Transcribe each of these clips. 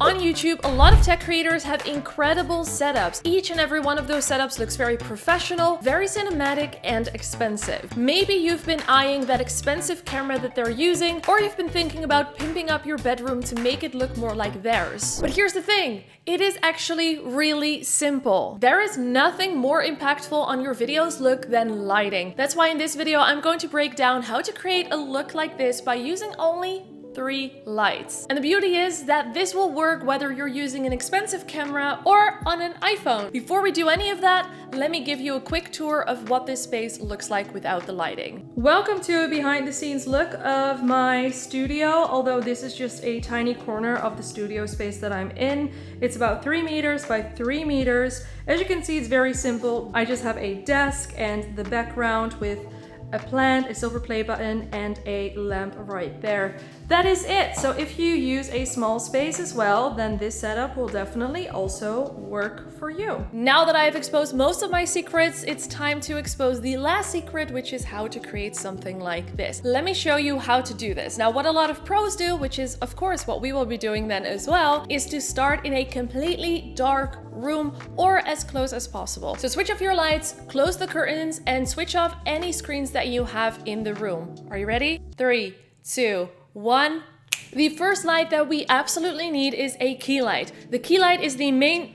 On YouTube, a lot of tech creators have incredible setups. Each and every one of those setups looks very professional, very cinematic, and expensive. Maybe you've been eyeing that expensive camera that they're using, or you've been thinking about pimping up your bedroom to make it look more like theirs. But here's the thing, it is actually really simple. There is nothing more impactful on your video's look than lighting. That's why in this video, I'm going to break down how to create a look like this by using only 3 lights. And the beauty is that this will work whether you're using an expensive camera or on an iPhone. Before we do any of that, let me give you a quick tour of what this space looks like without the lighting. Welcome to a behind the scenes look of my studio, although this is just a tiny corner of the studio space that I'm in. It's about 3 meters by 3 meters. As you can see, it's very simple. I just have a desk and the background with a plant, a silver play button, and a lamp right there. That is it. So if you use a small space as well, then this setup will definitely also work for you. Now that I've exposed most of my secrets, it's time to expose the last secret, which is how to create something like this. Let me show you how to do this. Now, what a lot of pros do, which is of course what we will be doing then as well, is to start in a completely dark room or as close as possible. So switch off your lights, close the curtains, and switch off any screens that you have in the room. Are you ready? 3, 2, 1. The first light that we absolutely need is a key light. The key light is the main...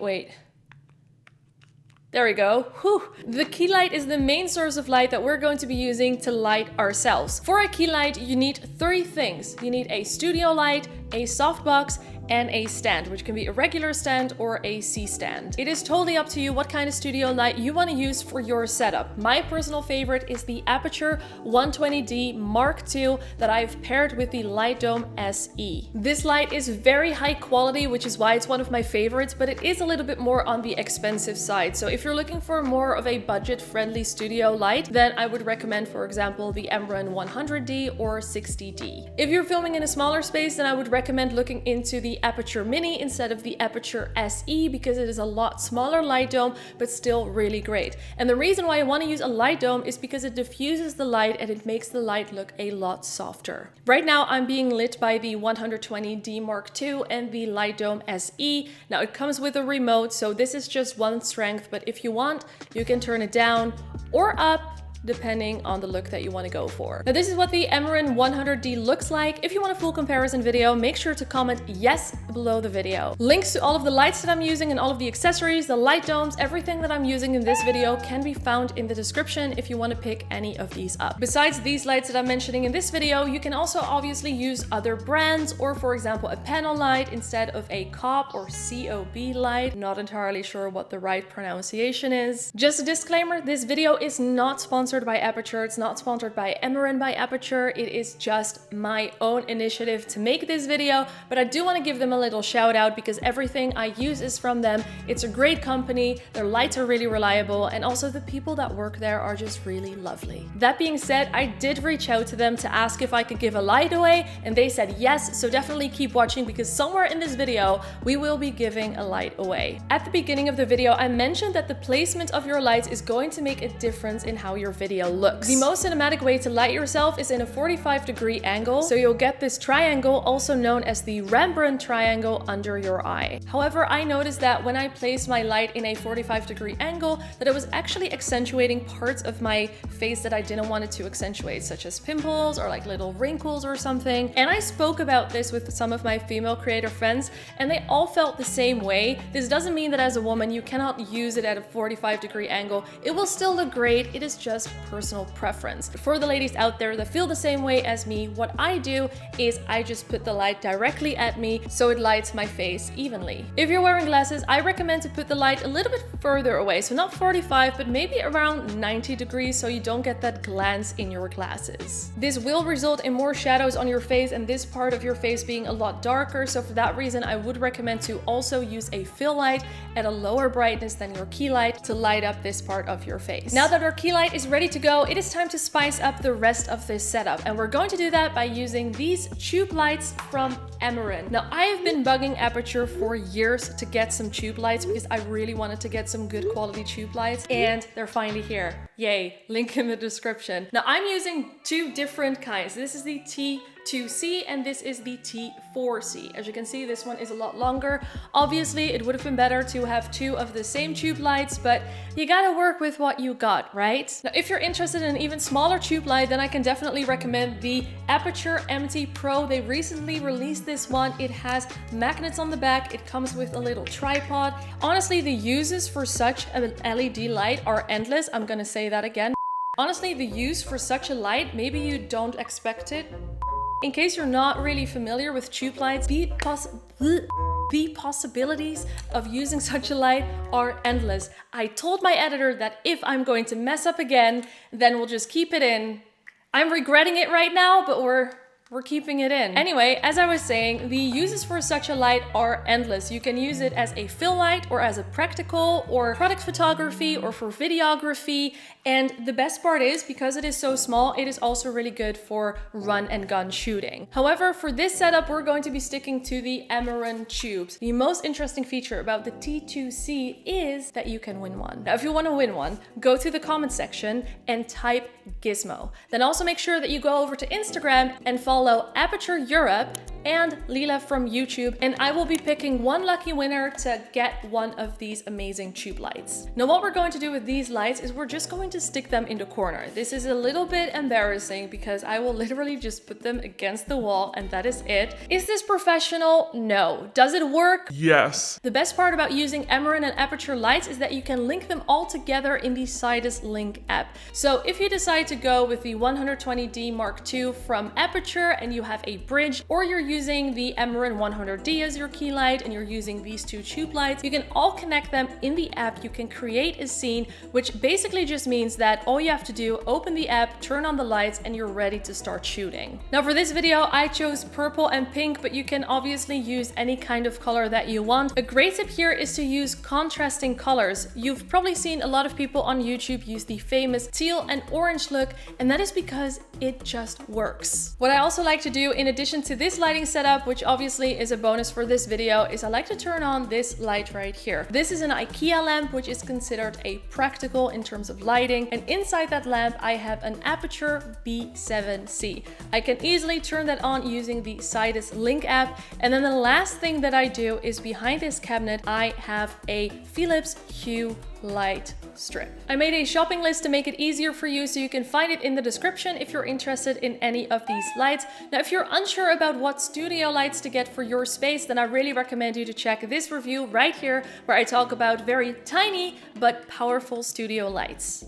There we go. Whew. The key light is the main source of light that we're going to be using to light ourselves. For a key light, you need 3 things. You need a studio light, a softbox, and a stand, which can be a regular stand or a C-stand. It is totally up to you what kind of studio light you want to use for your setup. My personal favorite is the Aputure 120D Mark II that I've paired with the Lightdome SE. This light is very high quality, which is why it's one of my favorites, but it is a little bit more on the expensive side. So if you're looking for more of a budget-friendly studio light, then I would recommend, for example, the Emron 100D or 60D. If you're filming in a smaller space, then I would recommend looking into the Aputure Mini instead of the Aputure SE because it is a lot smaller light dome, but still really great. And the reason why I want to use a light dome is because it diffuses the light and it makes the light look a lot softer. Right now I'm being lit by the 120D Mark II and the Lightdome SE. Now it comes with a remote, so this is just one strength, but if you want, you can turn it down or up, depending on the look that you want to go for. Now this is what the Emron 100D looks like. If you want a full comparison video, make sure to comment yes below the video. Links to all of the lights that I'm using and all of the accessories, the light domes, everything that I'm using in this video can be found in the description if you want to pick any of these up. Besides these lights that I'm mentioning in this video, you can also obviously use other brands or, for example, a panel light instead of a COB or COB light. Not entirely sure what the right pronunciation is. Just a disclaimer, this video is not sponsored by Aputure, it's not sponsored by Emron by Aputure, it is just my own initiative to make this video, but I do want to give them a little shout out because everything I use is from them. It's a great company, their lights are really reliable, and also the people that work there are just really lovely. That being said, I did reach out to them to ask if I could give a light away, and they said yes, so definitely keep watching because somewhere in this video we will be giving a light away. At the beginning of the video, I mentioned that the placement of your lights is going to make a difference in how your video looks. The most cinematic way to light yourself is in a 45-degree angle, so you'll get this triangle, also known as the Rembrandt triangle, under your eye. However, I noticed that when I placed my light in a 45-degree angle, that it was actually accentuating parts of my face that I didn't want it to accentuate, such as pimples or like little wrinkles or something. And I spoke about this with some of my female creator friends, and they all felt the same way. This doesn't mean that as a woman you cannot use it at a 45-degree angle. It will still look great, it is just personal preference. For the ladies out there that feel the same way as me, what I do is I just put the light directly at me so it lights my face evenly. If you're wearing glasses, I recommend to put the light a little bit further away, so not 45 but maybe around 90 degrees so you don't get that glance in your glasses. This will result in more shadows on your face and this part of your face being a lot darker, so for that reason I would recommend to also use a fill light at a lower brightness than your key light to light up this part of your face. Now that our key light is ready to go, it is time to spice up the rest of this setup, and we're going to do that by using these tube lights from Emron. Now, I have been bugging Aputure for years to get some tube lights because I really wanted to get some good quality tube lights, and they're finally here. Yay, link in the description. Now I'm using two different kinds. This is the T2C and this is the T4C. As you can see, this one is a lot longer. Obviously, it would have been better to have two of the same tube lights, but you gotta work with what you got, right? Now, if you're interested in an even smaller tube light, then I can definitely recommend the Aputure MT Pro. They recently released this one. It has magnets on the back. It comes with a little tripod. Honestly, the uses for such an LED light are endless. I'm gonna say that again. Honestly, the use for such a light, maybe you don't expect it. In case you're not really familiar with tube lights, the possibilities of using such a light are endless. I told my editor that if I'm going to mess up again, then we'll just keep it in. I'm regretting it right now, but we're keeping it in. Anyway, as I was saying, the uses for such a light are endless. You can use it as a fill light or as a practical or product photography or for videography. And the best part is, because it is so small, it is also really good for run and gun shooting. However, for this setup, we're going to be sticking to the Amaran tubes. The most interesting feature about the T2C is that you can win one. Now, if you want to win one, go to the comment section and type Gizmo. Then also make sure that you go over to Instagram and follow Aputure Europe and Lila from YouTube, and I will be picking one lucky winner to get one of these amazing tube lights. Now, what we're going to do with these lights is we're just going to stick them in the corner. This is a little bit embarrassing because I will literally just put them against the wall and that is it. Is this professional? No. Does it work? Yes. The best part about using Amaran and Aputure lights is that you can link them all together in the Sidus Link app. So if you decide to go with the 120D Mark II from Aputure and you have a bridge, or you're using the Amaran 100D as your key light and you're using these two tube lights, you can all connect them in the app. You can create a scene, which basically just means that all you have to do, open the app, turn on the lights, and you're ready to start shooting. Now for this video, I chose purple and pink, but you can obviously use any kind of color that you want. A great tip here is to use contrasting colors. You've probably seen a lot of people on YouTube use the famous teal and orange look, and that is because it just works. What I also like to do, in addition to this lighting setup, which obviously is a bonus for this video, is I like to turn on this light right here. This is an IKEA lamp, which is considered a practical in terms of lighting, and inside that lamp I have an Aputure B7C. I can easily turn that on using the Sidus Link app, and then the last thing that I do is behind this cabinet I have a Philips Hue light strip. I made a shopping list to make it easier for you, so you can find it in the description if you're interested in any of these lights. Now, if you're unsure about what studio lights to get for your space, then I really recommend you to check this review right here, where I talk about very tiny but powerful studio lights.